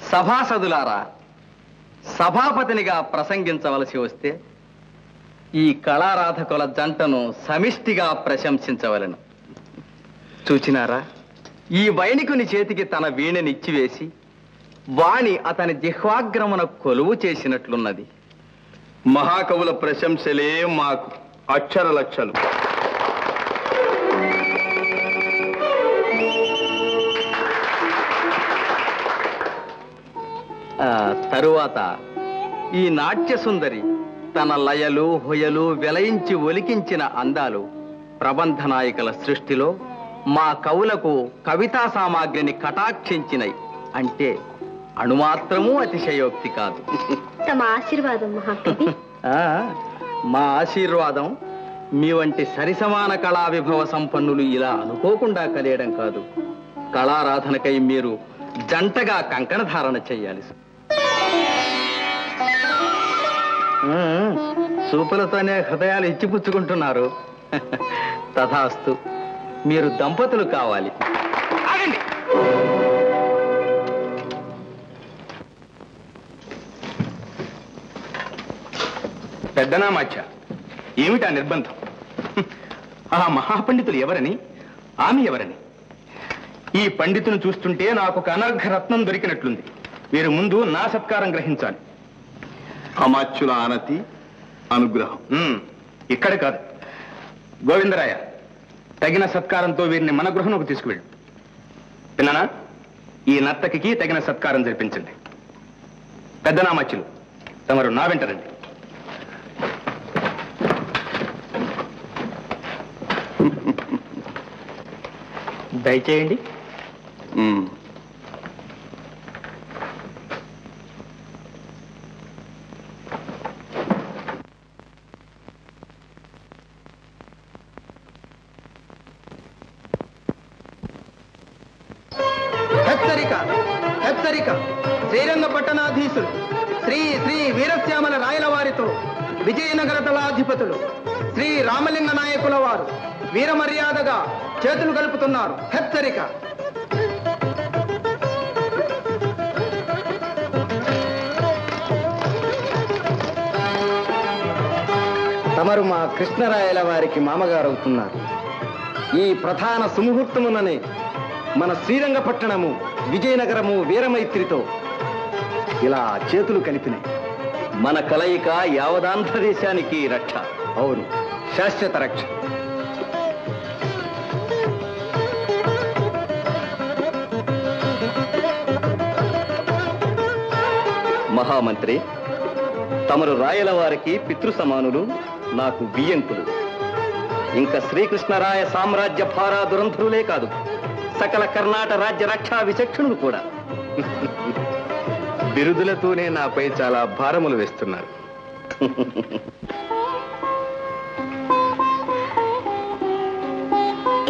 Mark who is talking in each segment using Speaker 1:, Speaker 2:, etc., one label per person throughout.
Speaker 1: సభాసదులారా, సభాపతినిగా ప్రసంగించవలసి వస్తే ఈ కళారాధకుల జంటను సమిష్టిగా ప్రశంసించవలను. చూచినారా, ఈ వైణికుని చేతికి తన వీణనిచ్చివేసి వాణి అతని జిహ్వాగ్రమున కొలువు చేసినట్లున్నది.
Speaker 2: మహాకవుల ప్రశంసలే మాకు అక్షర లక్షలు.
Speaker 1: తరువాత ఈ నాట్య సుందరి తన లయలు హొయలు వెలయించి ఒలికించిన అందాలు ప్రబంధ నాయకుల సృష్టిలో మా కవులకు కవితా సామాగ్రిని కటాక్షించినై అంటే అణుమాత్రమూ అతిశయోక్తి కాదు.
Speaker 3: తమ ఆశీర్వాదం మహాకవి.
Speaker 1: మా ఆశీర్వాదం మీ వంటి సరిసమాన కళా విభవ సంపన్నులు ఇలా అనుకోకుండా కలియడం కాదు. కళారాధనకై మీరు జంటగా కంకణ ధారణ చెయ్యాలి. చూపులతోనే హృదయాలు ఇచ్చిపుచ్చుకుంటున్నారు. తథాస్తు, మీరు దంపతులు కావాలి. ఆగండి.
Speaker 2: పెద్దనామాచ, ఏమిటా నిర్బంధం? ఆ మహాపండితులు ఎవరని, ఆమె ఎవరని? ఈ పండితును చూస్తుంటే నాకు ఒక అనర్ఘ రత్నం దొరికినట్లుంది. మీరు ముందు నా సత్కారం గ్రహించాలి. అమాత్యుల ఆనతి అనుగ్రహం ఇక్కడ కాదు. గోవిందరాయ, తగిన సత్కారంతో వీరిని మన గృహంలోకి తీసుకువెళ్ళు. విన్నానా? ఈ నర్తకికి తగిన సత్కారం జరిపించండి. పెద్దనామాచ్యులు, తమరు నా వెంటరండి.
Speaker 1: దయచేయండి.
Speaker 4: హెచ్చరిక! శ్రీరంగ పట్టణాధీశులు శ్రీ శ్రీ వీరశ్యామల రాయల వారితో విజయనగర దళాధిపతులు శ్రీ రామలింగ నాయకుల వారు వీరమర్యాదగా చేతులు కలుపుతున్నారు. హెచ్చరిక!
Speaker 1: తమరు మా కృష్ణరాయల వారికి మామగారు అవుతున్నారు. ఈ ప్రధాన సుముహూర్తముననే మన శ్రీరంగపట్టణము విజయనగరము వీరమైత్రితో ఇలా చేతులు కలిపినాయి. మన కలయిక యావదాంధ్రదేశానికి రక్ష. అవును, శాశ్వత రక్ష. మహామంత్రి, తమరు రాయల వారికి పితృ సమానులు, నాకు బియ్యంకులు. ఇంకా శ్రీకృష్ణరాయ సామ్రాజ్య భారా దురంధరులే కాదు, సకల కర్ణాట రాజ్య రక్షా విచక్షణులు కూడా.
Speaker 2: బిరుదులతోనే నాపై చాలా భారములు వేస్తున్నారు.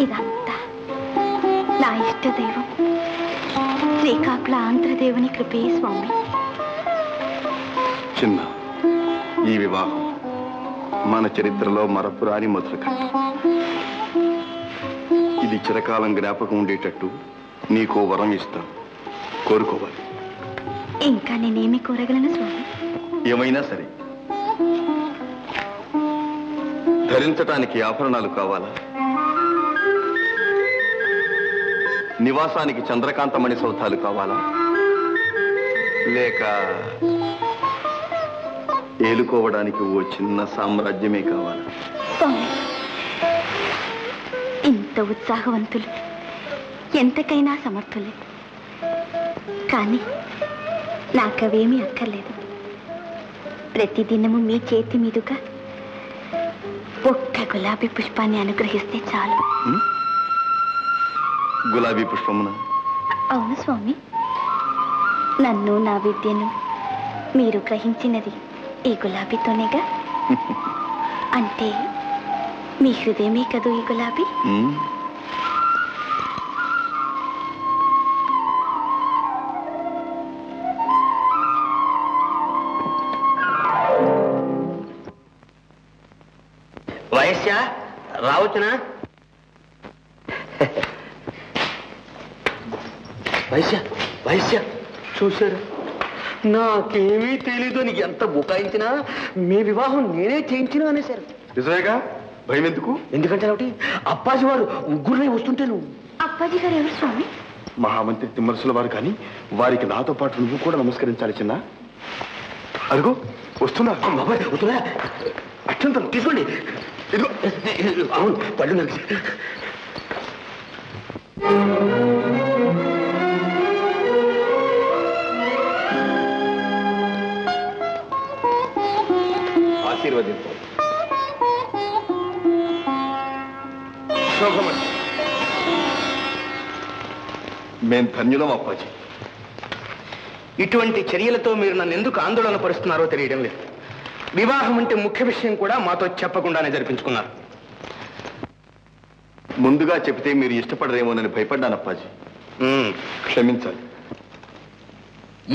Speaker 3: ఇదంతా నా ఇష్టదైవం శ్రీకాకుళ ఆంధ్రదేవుని కృపే స్వామి.
Speaker 2: చిన్న, ఈ వివాహం మన చరిత్రలో మరపురాని మొదలు కట్ట. ఇది చిరకాలం జ్ఞాపకం ఉండేటట్టు నీకో వరం ఇస్తాను, కోరుకోవాలి.
Speaker 3: ఇంకా నేనేమి కోరగలను స్వామి?
Speaker 2: ఏమైనా సరే. ధరించటానికి ఆభరణాలు కావాలా? నివాసానికి చంద్రకాంతమణి సౌధాలు కావాలా? లేక ఏలుకోవడానికి ఓ చిన్న సామ్రాజ్యమే కావాలా?
Speaker 3: ఇంత ఉత్సాహవంతులు, ఎంతకైనా సమర్థులే. కానీ నాకవేమీ అక్కర్లేదు. ప్రతిదినము మీ చేతి మీదుగా ఒక్క గులాబీ పుష్పాన్ని అనుగ్రహిస్తే చాలు.
Speaker 2: గులాబీ పుష్పమున?
Speaker 3: అవును స్వామి. నన్ను, నా విద్యను మీరు గ్రహించినది ఈ గులాబీతోనేగా. అంటే మీ హృదయమే కదూ ఈ గులాబీ?
Speaker 1: వయస్య రావచ్చునా? వైశ్య వైశ్య
Speaker 5: చూశారు, నాకేమీ తెలీదు అని ఎంత బుకాయించినా మీ వివాహం నేనే చేయించినా అనేసారు.
Speaker 2: నిజమేగా, భయం ఎందుకు?
Speaker 5: ఎందుకంటే ఒకటి అప్పాజీ వారు ముగ్గురునే వస్తుంటేను.
Speaker 3: అప్పాజీ గారు ఎవరు స్వామి?
Speaker 2: మహామంత్రి తిమ్మరసుల వారు, కానీ వారికి నాతో పాటు నువ్వు కూడా నమస్కరించాలి చిన్న. అదిగో వస్తున్నా.
Speaker 5: బాబాయ్ వద్దురా, అక్షంతలు తీసుకోండి. ఇదిగో అవును, పళ్ళు నాకు
Speaker 2: ఆశీర్వదించు. శోభమణి, మేం ధన్యులం అప్పాజీ.
Speaker 4: ఇటువంటి చర్యలతో మీరు నన్ను ఎందుకు ఆందోళన పరుస్తున్నారో తెలియడం లేదు. వివాహం అంటే ముఖ్య విషయం కూడా మాతో చెప్పకుండానే జరిపించుకున్నారు.
Speaker 2: ముందుగా చెబితే మీరు ఇష్టపడరేమోనని భయపడ్డాను అప్పాజీ. క్షమించాలి.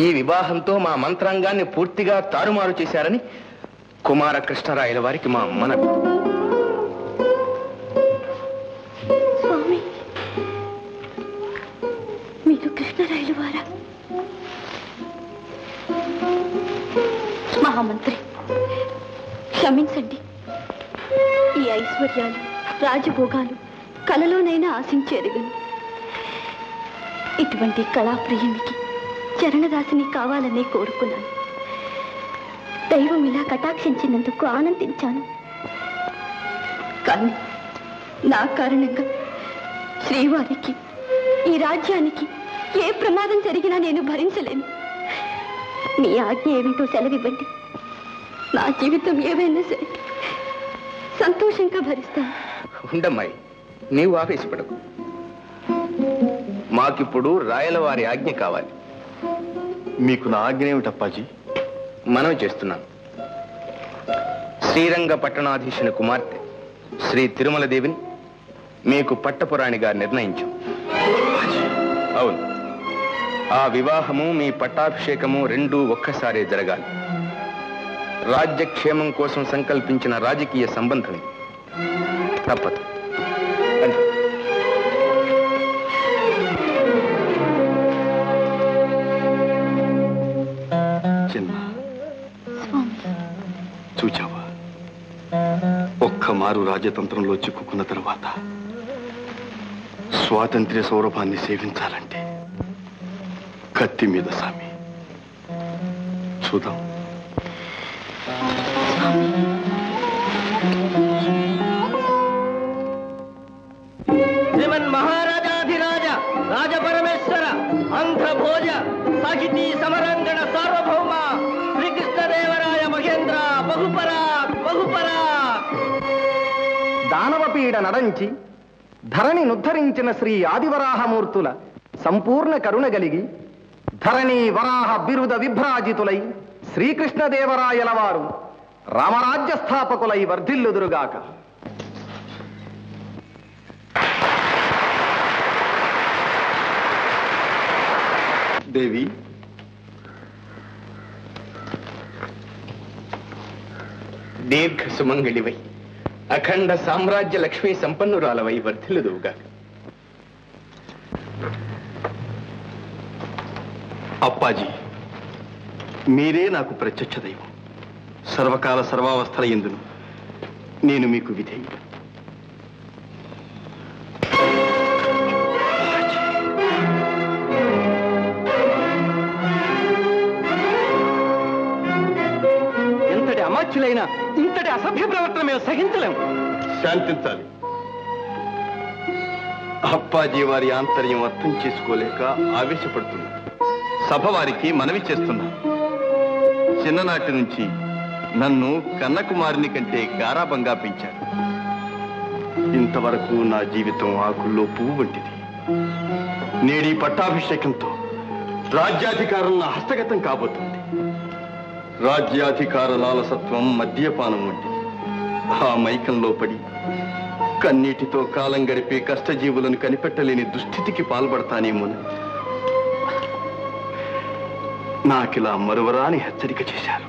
Speaker 4: ఈ వివాహంతో మా మంత్రాంగాన్ని పూర్తిగా తారుమారు చేశారని కుమార కృష్ణరాయల వారికి మా మనవి.
Speaker 3: స్వామి, మీరు కృష్ణరాయల వారా? మహామంత్రి, క్షమించండి. ఈ ఐశ్వర్యాలు, రాజభోగాలు కలలోనైనా ఆశించేదిగను. ఇటువంటి కళాప్రియునికి చరణదాసిని కావాలనే కోరుకున్నాను. దైవం ఇలా కటాక్షించినందుకు ఆనందించాను. కానీ నా కారణంగా శ్రీవారికి, ఈ రాజ్యానికి ఏ ప్రమాదం జరిగినా నేను భరించలేను. మీ ఆజ్ఞ ఏమిటో సెలవివ్వండి. నా జీవితం ఏమైనా సరే సంతోషంగా భరిస్తాను.
Speaker 4: ఉండమ్మాయి, నీవు ఆవేశపడకు. మాకిప్పుడు రాయల వారి ఆజ్ఞ కావాలి.
Speaker 2: మీకు నా ఆజ్ఞ ఏమిటి అప్పాజీ?
Speaker 4: మనవి చేస్తున్నాను. శ్రీరంగ పట్టణాధీశుని కుమార్తె శ్రీ తిరుమల దేవిని మీకు పట్టపురాణిగా నిర్ణయించాం. అవును, ఆ వివాహము మీ పట్టాభిషేకము రెండూ ఒక్కసారే జరగాలి. రాజ్యక్షేమం కోసం సంకల్పించిన రాజకీయ సంబంధం తప్పదు.
Speaker 2: చూచావా, ఒక్క మారు రాజతంత్రంలో చిక్కుకున్న తరువాత స్వాతంత్ర్య సౌరభాన్ని సేవించాలంటే కత్తి మీద సామి. చూద్దాం.
Speaker 5: శ్రీమన్ మహారాజాధిరాజ రాజపరమేశ్వర ఆంధ్రభోజ సాహితీ సమరంగణ సార్వభౌమ శ్రీకృష్ణదేవరాయ మహేంద్ర బహుపరా బహుపరా.
Speaker 4: దానవపీడ నడంచి ధరణి నుద్ధరించిన శ్రీ ఆదివరాహమూర్తుల సంపూర్ణ కరుణ కలిగి ధరణి వరాహ బిరుద విభ్రాజితులై శ్రీకృష్ణదేవరాయల వారు రామరాజ్య స్థాపకులై వర్ధిల్లుదురుగాక.
Speaker 2: దేవి,
Speaker 4: దీర్ఘ సుమంగళివై అఖండ సామ్రాజ్య లక్ష్మీ సంపన్నురాలవై వర్ధిల్లుదువుగాక.
Speaker 2: అప్పాజీ, మీరే నాకు ప్రత్యక్ష దైవం. సర్వకాల సర్వావస్థల యందును నేను మీకు విధేయుడు.
Speaker 4: ఎంతటి అమాత్యులైనా ఇంతటి అసభ్య ప్రవర్తన మేము సహించలేము.
Speaker 2: శాంతించాలి. అప్పాజీ వారి ఆంతర్యం అర్థం చేసుకోలేక ఆవేశపడుతున్నా. సభ వారికి మనవి చేస్తున్నా. చిన్ననాటి నుంచి నన్ను కన్నకుమారుని కంటే గారాబంగా పెంచారు. ఇంతవరకు నా జీవితం ఆకుల్లో పువ్వు వంటిది. నేడి పట్టాభిషేకంతో రాజ్యాధికారం నా హస్తగతం కాబోతుంది. రాజ్యాధికార లాలసత్వం మద్యపానం వంటిది. ఆ మైకంలో పడి కన్నీటితో కాలం గడిపే కష్టజీవులను కనిపెట్టలేని దుస్థితికి పాల్పడతానేమోని నాకిలా మరువరాని హెచ్చరిక చేశారు.